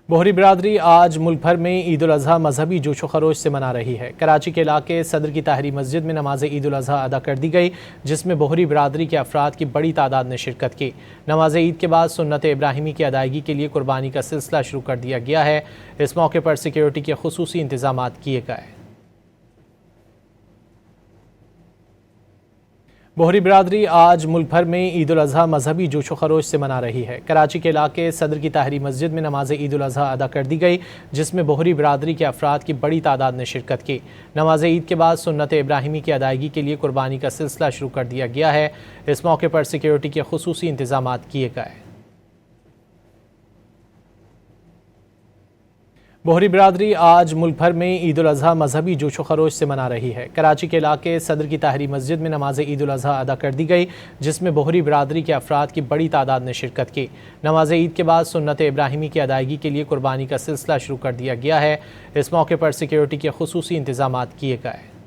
बोहरी बिरादरी आज मुल्क भर में ईद उल अज़हा मजहबी जोशो खरोश से मना रही है। कराची के इलाके सदर की ताहरी मस्जिद में नमाज ईद उल अज़हा अदा कर दी गई, जिसमें बोहरी बिरादरी के अफराद की बड़ी तादाद ने शिरकत की। नमाज ईद के बाद सुन्नत इब्राहिमी की अदायगी के लिए कुर्बानी का सिलसिला शुरू कर दिया गया है। इस मौके पर सिक्योरिटी के खुसूसी इंतजाम किए गए। बोहरी बिरादरी आज मुल्क भर में ईद उल अज़हा मजहबी जोशो खरोश से मना रही है। कराची के इलाके सदर की ताहरी मस्जिद में नमाज ईद उल अज़हा अदा कर दी गई, जिसमें बोहरी बिरादरी के अफराद की बड़ी तादाद ने शिरकत की। नमाज ईद के बाद सुन्नत इब्राहिमी की अदायगी के लिए कुर्बानी का सिलसिला शुरू कर दिया गया है। इस मौके पर सिक्योरिटी के खुसूसी इंतजाम किए गए। बोहरी बिरादरी आज मुल्क भर में ईद उल अज़हा मजहबी जोशो खरोश से मना रही है। कराची के इलाके सदर की ताहरी मस्जिद में नमाज ईद उल अज़हा अदा कर दी गई, जिसमें बोहरी बिरादरी के अफराद की बड़ी तादाद ने शिरकत की। नमाज ईद के बाद सुन्नत इब्राहिमी की अदायगी के लिए कुर्बानी का सिलसिला शुरू कर दिया गया है। इस मौके पर सिक्योरिटी के खुसूसी इंतजाम किए गए।